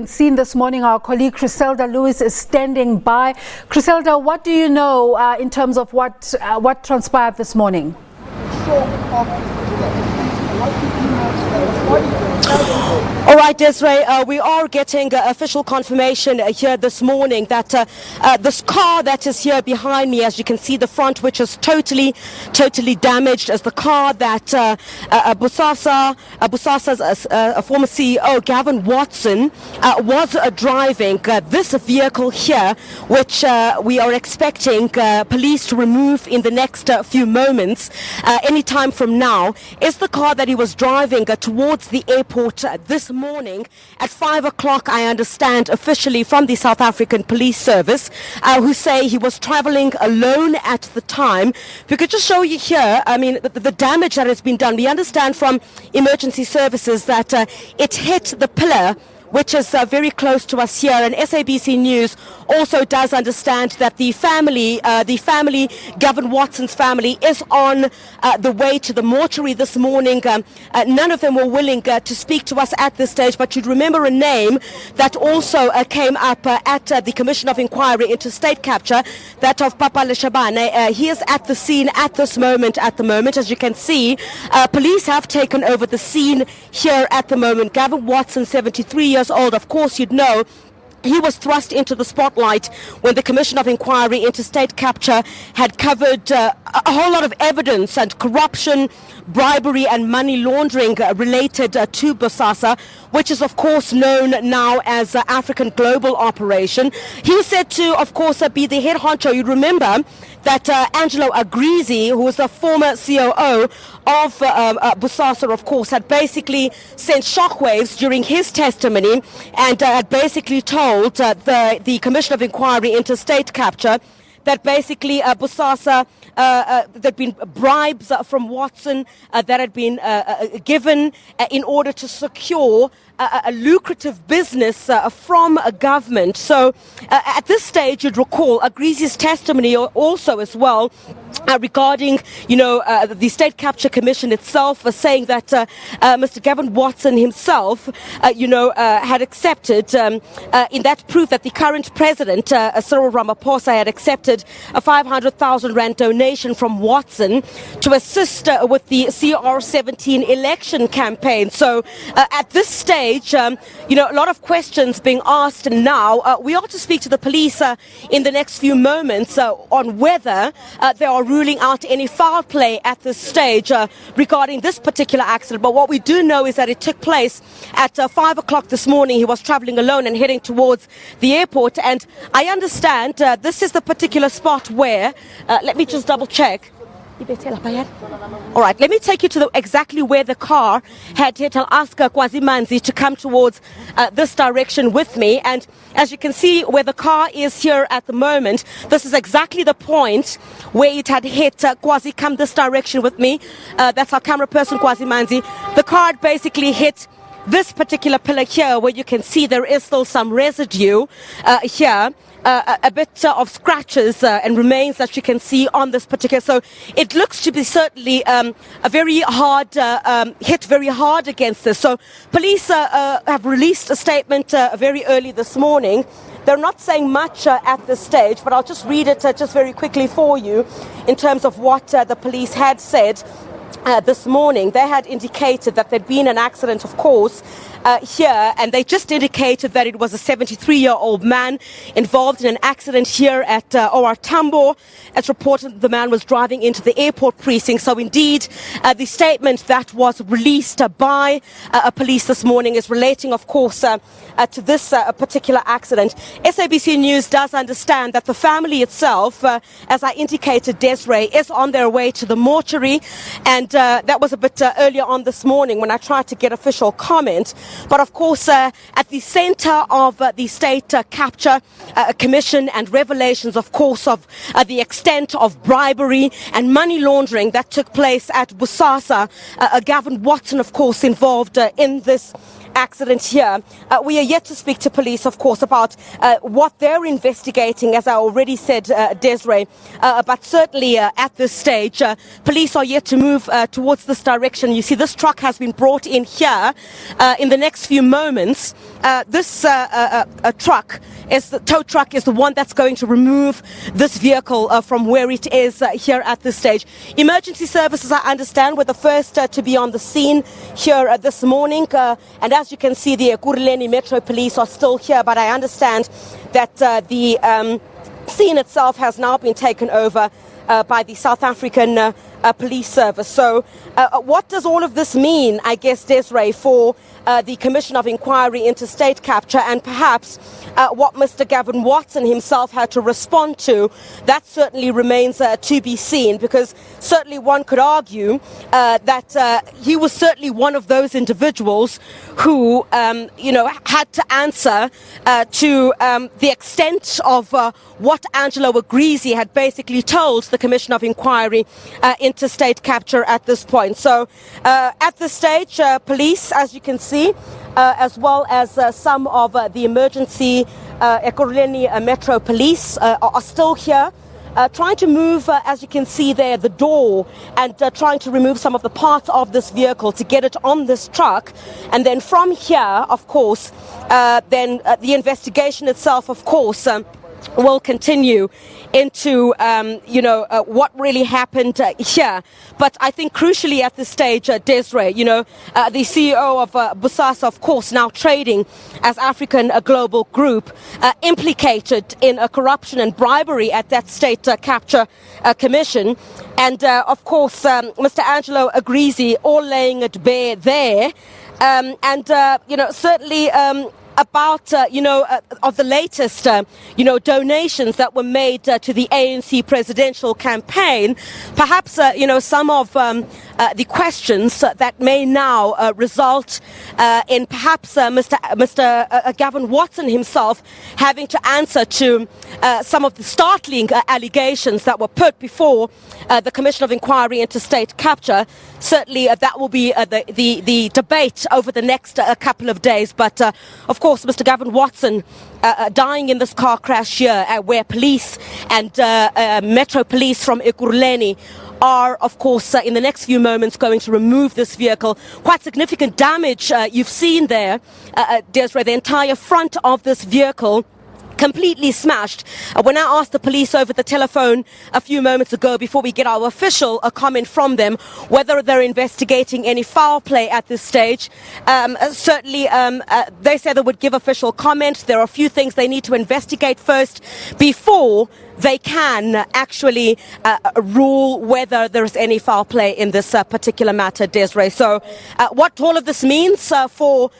Scene this morning, our colleague Chriselda Lewis is standing by. Chriselda, what do you know in terms of what transpired this morning? All right, Desiree, we are getting official confirmation here this morning that this car that is here behind me, as you can see, the front, which is totally damaged, is the car that Bosasa's former CEO Gavin Watson was driving. This vehicle here, which we are expecting police to remove in the next few moments, any time from now, is the car that he was driving towards the airport this morning at 5 o'clock, I understand, officially from the South African Police Service, who say he was traveling alone at the time. If we could just show you here, I mean, the damage that has been done. We understand from emergency services that it hit the pillar, which is very close to us here, and SABC News also does understand that the family, Gavin Watson's family, is on the way to the mortuary this morning. None of them were willing to speak to us at this stage, but you'd remember a name that also came up at the Commission of Inquiry into State Capture, that of Papa Leshabane. He is at the scene at this moment. As you can see, police have taken over the scene here at the moment. Gavin Watson, 73 years old, of course you'd know, he was thrust into the spotlight when the Commission of Inquiry into State Capture had covered a whole lot of evidence and corruption, bribery and money laundering related to Bosasa, which is of course known now as African Global Operation. He was said to, of course, be the head honcho. You remember that Angelo Agrizi, who was the former COO of Bosasa, of course, had basically sent shockwaves during his testimony and had basically told the Commission of Inquiry into State Capture that basically Bosasa, there'd been bribes from Watson that had been given in order to secure a lucrative business from a government. So at this stage, you'd recall Agrizi's testimony also as well regarding, the State Capture Commission itself, saying that Mr. Gavin Watson himself, had accepted in that proof that the current president, Cyril Ramaphosa, had accepted a 500,000 rand donation from Watson to assist with the CR17 election campaign. So at this stage, a lot of questions being asked now. We are to speak to the police in the next few moments on whether they are ruling out any foul play at this stage regarding this particular accident. But what we do know is that it took place at 5 o'clock this morning. He was traveling alone and heading towards the airport. And I understand this is the particular spot where, let me just double check. All right, let me take you to exactly where the car had hit. I'll ask Kwazimanzi to come towards this direction with me. And as you can see where the car is here at the moment, this is exactly the point where it had hit. Kwazi, come this direction with me. That's our camera person, Kwazimanzi. The car had basically hit this particular pillar here, where you can see there is still some residue here. A bit of scratches and remains that you can see on this particular. So it looks to be certainly a very hard hit, very hard against this. So police have released a statement very early this morning. They're not saying much at this stage, but I'll just read it just very quickly for you in terms of what the police had said. This morning, they had indicated that there'd been an accident, of course, here, and they just indicated that it was a 73-year-old man involved in an accident here at OR Tambo. As reported, the man was driving into the airport precinct. So indeed, the statement that was released by police this morning is relating, of course, to this particular accident. SABC News does understand that the family itself, as I indicated, Desiree, is on their way to the mortuary, and that was a bit earlier on this morning when I tried to get official comment. But of course, at the center of the State Capture Commission and revelations, of course, of the extent of bribery and money laundering that took place at Bosasa, Gavin Watson, of course, involved in this accident here. We are yet to speak to police, of course, about what they're investigating, as I already said, Desiree. But certainly at this stage, police are yet to move towards this direction. You see, this truck has been brought in here in the next few moments. This truck, the tow truck, is the one that's going to remove this vehicle from where it is here at this stage. Emergency services, I understand, were the first to be on the scene here this morning. And as you can see, the Ekurhuleni Metro Police are still here. But I understand that the scene itself has now been taken over by the South African Police Service. So what does all of this mean, I guess, Desiree, for the Commission of Inquiry into state capture, and perhaps what Mr. Gavin Watson himself had to respond to? That certainly remains to be seen, because certainly one could argue that he was certainly one of those individuals who, had to answer to the extent of what Angelo Agrizi had basically told the Commission of Inquiry into state capture at this point. So at this stage, police, as you can see, as well as some of the emergency Ekurhuleni Metro Police are still here, trying to move, as you can see there, the door, and trying to remove some of the parts of this vehicle to get it on this truck. And then from here, of course, then the investigation itself, of course, will continue into, what really happened here. But I think crucially at this stage, Desiree, the CEO of Bosasa, of course, now trading as African Global Group, implicated in corruption and bribery at that state capture commission. And, of course, Mr. Angelo Agrizi, all laying it bare there. Certainly about, of the latest, donations that were made to the ANC presidential campaign. Perhaps, some of the questions that may now result in perhaps Mr. Gavin Watson himself having to answer to some of the startling allegations that were put before the Commission of Inquiry into State Capture. Certainly that will be the debate over the next couple of days. But, of course, Mr. Gavin Watson dying in this car crash here, where police and Metro Police from Ekurhuleni are, of course, in the next few moments going to remove this vehicle. Quite significant damage you've seen there, Desiree, the entire front of this vehicle completely smashed. When I asked the police over the telephone a few moments ago, before we get our official comment from them, whether they're investigating any foul play at this stage, certainly they said they would give official comment. There are a few things they need to investigate first before they can actually rule whether there is any foul play in this particular matter, Desiree. So what all of this means for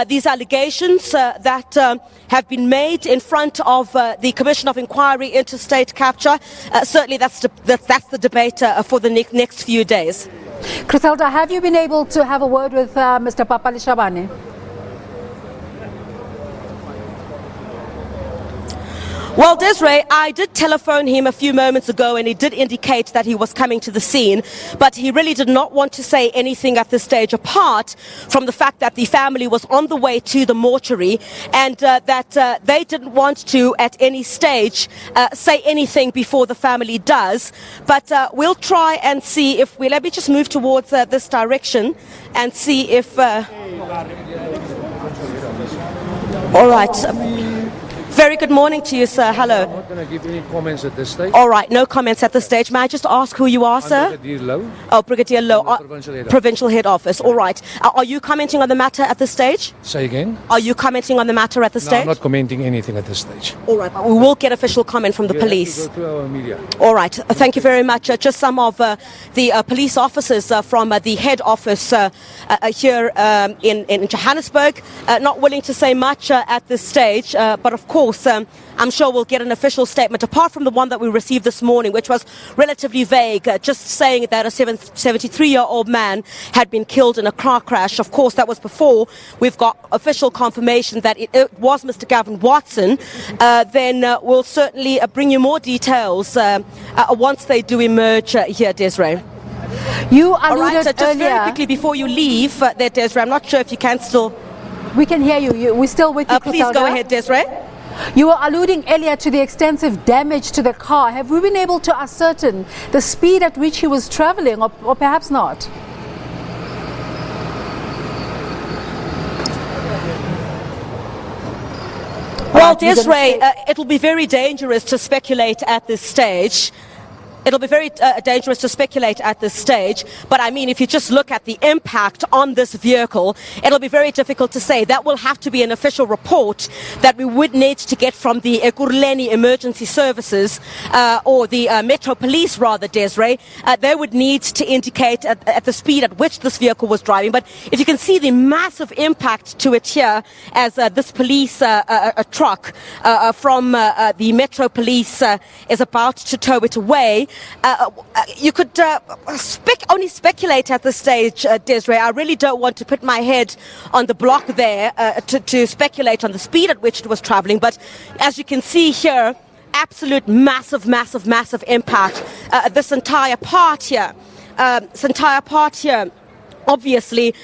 these allegations that have been made in front of the Commission of Inquiry into State Capture, certainly that's the debate for the next few days. Chriselda, have you been able to have a word with Mr. Papali Shabane? Well, Desiree, I did telephone him a few moments ago, and he did indicate that he was coming to the scene, but he really did not want to say anything at this stage, apart from the fact that the family was on the way to the mortuary, and that they didn't want to at any stage say anything before the family does. But we'll try and see if let me just move towards this direction and see if all right. Very good morning to you, sir. Hello. I'm not going to give any comments at this stage. All right, no comments at this stage. May I just ask who you are, sir? Brigadier Low. Oh, Brigadier Low. Provincial head office. All right. Are you commenting on the matter at this stage? Say again? Are you commenting on the matter at this No, stage? I'm not commenting anything at this stage. All right. We will get official comment from the police. You have to go to our media. All right. Thank you very much. Just some of the police officers from the head office here in Johannesburg, not willing to say much at this stage. But of course, I'm sure we'll get an official statement, apart from the one that we received this morning, which was relatively vague, just saying that a 73-year-old man had been killed in a car crash. Of course, that was before we've got official confirmation that it was Mr. Gavin Watson. Then we'll certainly bring you more details once they do emerge here, Desiree. You alluded just earlier. very quickly before you leave there, Desiree, I'm not sure if you can still... We can hear you. We're still with you, Please go ahead, Desiree. You were alluding earlier to the extensive damage to the car. Have we been able to ascertain the speed at which he was traveling, or perhaps not? Well, Desiree, it'll be very dangerous to speculate at this stage. It'll be very dangerous to speculate at this stage. But I mean, if you just look at the impact on this vehicle, it'll be very difficult to say. That will have to be an official report that we would need to get from the Ekurhuleni Emergency Services or the Metro Police, rather, Desiree. They would need to indicate at the speed at which this vehicle was driving. But if you can see the massive impact to it here as this police truck from the Metro Police is about to tow it away, you could only speculate at this stage, Desiree. I really don't want to put my head on the block there to speculate on the speed at which it was traveling. But as you can see here, absolute massive impact. This entire part here, obviously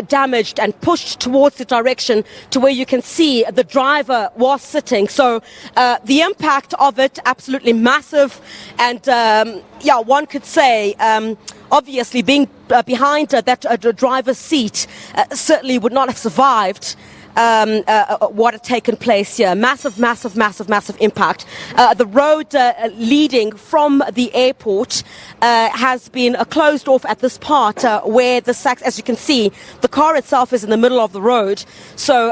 damaged and pushed towards the direction to where you can see the driver was sitting. So the impact of it, absolutely massive. And yeah, one could say obviously being behind that driver's seat certainly would not have survived what had taken place here. Massive impact. The road leading from the airport has been closed off at this part where as you can see, the car itself is in the middle of the road. So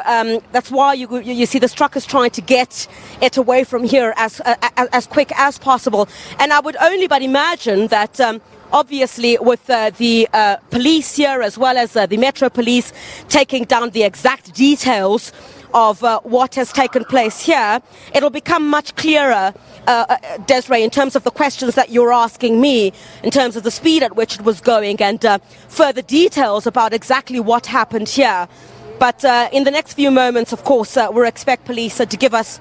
that's why you see this truck is trying to get it away from here as quick as possible. And I would only but imagine that obviously, with the police here, as well as the Metro Police, taking down the exact details of what has taken place here, it'll become much clearer, Desiree, in terms of the questions that you're asking me, in terms of the speed at which it was going, and further details about exactly what happened here. But in the next few moments, of course, we'll expect police to give us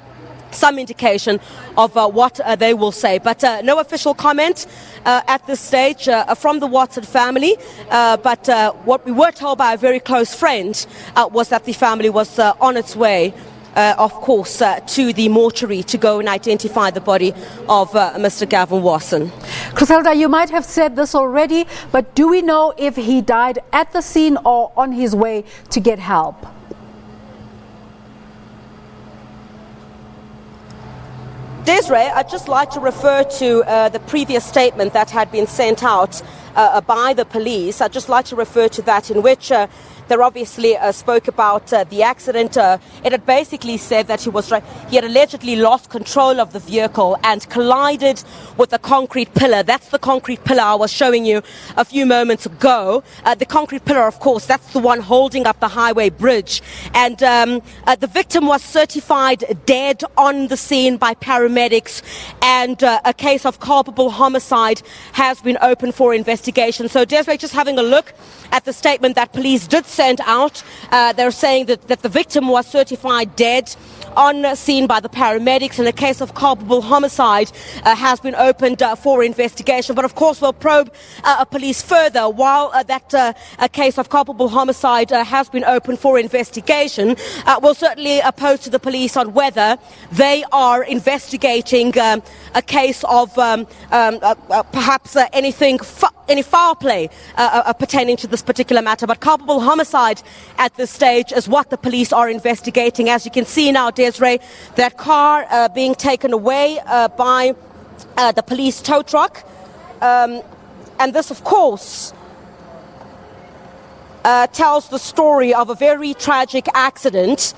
some indication of what they will say. But no official comment at this stage from the Watson family. But what we were told by a very close friend was that the family was on its way, of course, to the mortuary to go and identify the body of Mr. Gavin Watson. Chriselda, you might have said this already, but do we know if he died at the scene or on his way to get help? Desiree, I'd just like to refer to the previous statement that had been sent out by the police. I'd just like to refer to that, in which they obviously spoke about the accident. It had basically said that he had allegedly lost control of the vehicle and collided with a concrete pillar. That's the concrete pillar I was showing you a few moments ago. The concrete pillar, of course, that's the one holding up the highway bridge. And the victim was certified dead on the scene by paramedics, and a case of culpable homicide has been opened for investigation. So, Desiree, just having a look at the statement that police did send out, they're saying that the victim was certified dead on scene by the paramedics, and a case of culpable homicide has been opened for investigation. But of course, we'll probe police further while that a case of culpable homicide has been opened for investigation. We'll certainly pose to the police on whether they are investigating a case of perhaps any foul play pertaining to this particular matter. But culpable homicide at this stage is what the police are investigating. As you can see now, Desiree, that car being taken away by the police tow truck. And this, of course, tells the story of a very tragic accident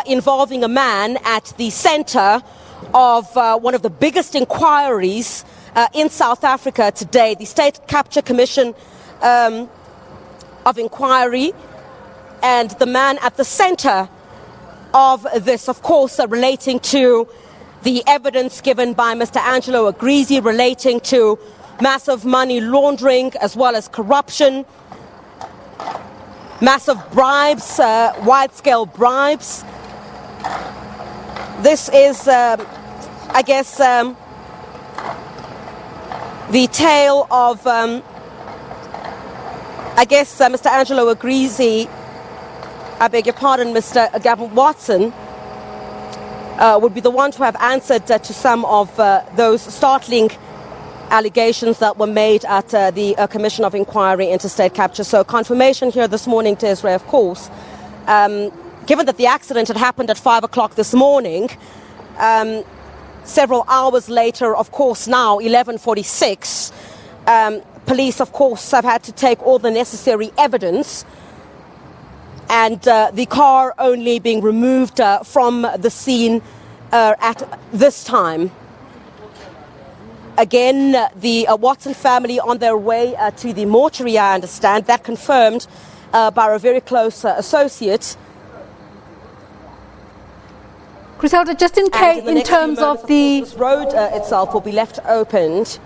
involving a man at the center of one of the biggest inquiries in South Africa today, the State Capture Commission of Inquiry. And the man at the center of this, of course, relating to the evidence given by Mr. Angelo Agrizi relating to massive money laundering as well as corruption, massive bribes, wide-scale bribes. This is, I guess, the tale of, Mr. Angelo Agrizi I beg your pardon, Mr. Gavin Watson, would be the one to have answered to some of those startling allegations that were made at the Commission of Inquiry into State Capture. So confirmation here this morning, Desiree, of course, given that the accident had happened at 5 o'clock this morning, several hours later, of course, now 11:46, police, of course, have had to take all the necessary evidence, and the car only being removed from the scene at this time. Again, the Watson family on their way to the mortuary, I understand, that confirmed by a very close associate. Chriselda, just in case, in terms of the this road itself will be left opened.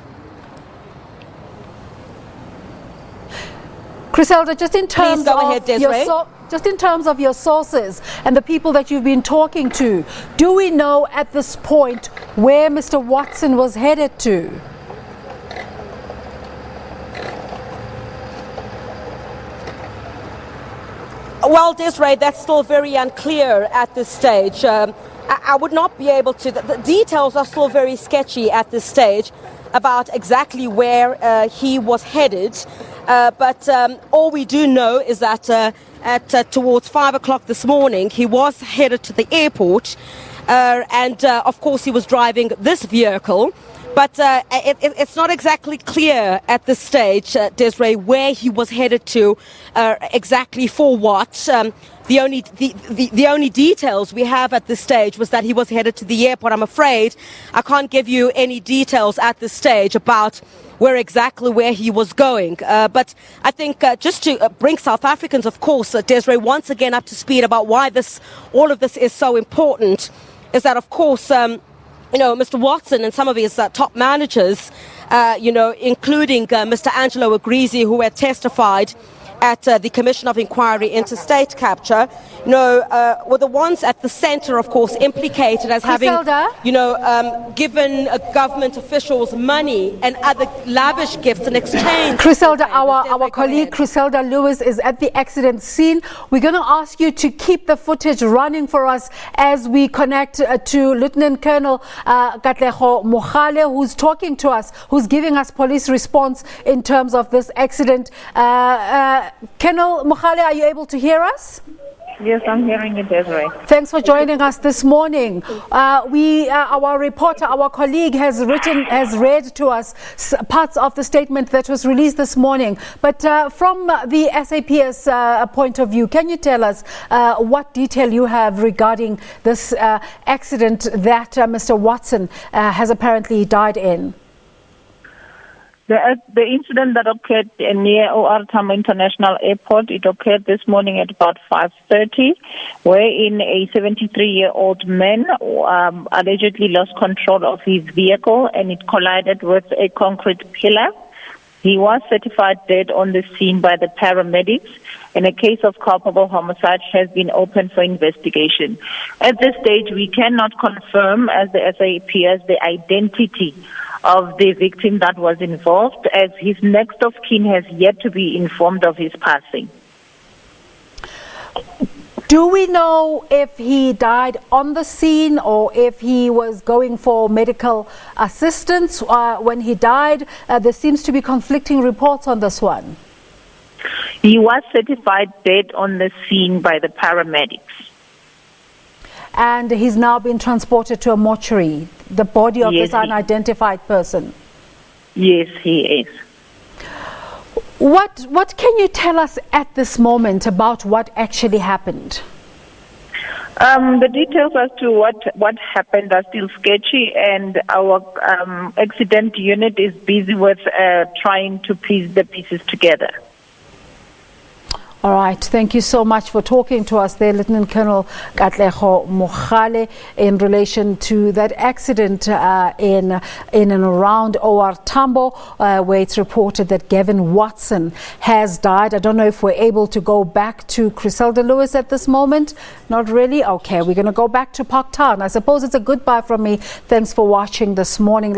Chriselda, just in terms Please go ahead, Desiree. just in terms of your sources and the people that you've been talking to, do we know at this point where Mr. Watson was headed to? Well, Desiree, that's still very unclear at this stage. I would not be able to. The details are still very sketchy at this stage about exactly where he was headed. But all we do know is that at towards 5 o'clock this morning, he was headed to the airport. And of course, he was driving this vehicle. But it's not exactly clear at this stage, Desiree, where he was headed to, exactly for what. The only details we have at this stage was that he was headed to the airport. I'm afraid I can't give you any details at this stage about where he was going. But I think just to bring South Africans, of course, Desiree, once again up to speed about why all of this is so important, is that, of course, Mr. Watson and some of his top managers, including Mr. Angelo Agrizi, who had testified at the Commission of Inquiry into State Capture, were the ones at the center, of course, implicated as having, given government officials money and other lavish gifts in exchange. Chriselda, our colleague Chriselda Lewis is at the accident scene. We're going to ask you to keep the footage running for us as we connect to Lieutenant Colonel Katlego Mogale, who's talking to us, who's giving us police response in terms of this accident. Colonel Mogale, are you able to hear us? Yes, I'm hearing it, Desiree. Thanks for joining us this morning. Our reporter, our colleague, has read to us parts of the statement that was released this morning. But from the SAPS point of view, can you tell us what detail you have regarding this accident that Mr. Watson has apparently died in? The incident that occurred near OR Tambo International Airport, it occurred this morning at about 5:30, wherein a 73-year-old man allegedly lost control of his vehicle and it collided with a concrete pillar. He was certified dead on the scene by the paramedics, and a case of culpable homicide has been opened for investigation. At this stage, we cannot confirm, as the SAPS, the identity of the victim that was involved, as his next of kin has yet to be informed of his passing. Do we know if he died on the scene or if he was going for medical assistance when he died? There seems to be conflicting reports on this one. He was certified dead on the scene by the paramedics. And he's now been transported to a mortuary, the body of this unidentified person. Yes, he is. What can you tell us at this moment about what actually happened? The details as to what happened are still sketchy, and our accident unit is busy with trying to piece the pieces together. All right. Thank you so much for talking to us there, Lieutenant Colonel Katlego Mogale, in relation to that accident in and around OR Tambo, where it's reported that Gavin Watson has died. I don't know if we're able to go back to Chriselda Lewis at this moment. Not really? Okay, we're going to go back to Parktown. I suppose it's a goodbye from me. Thanks for watching this morning.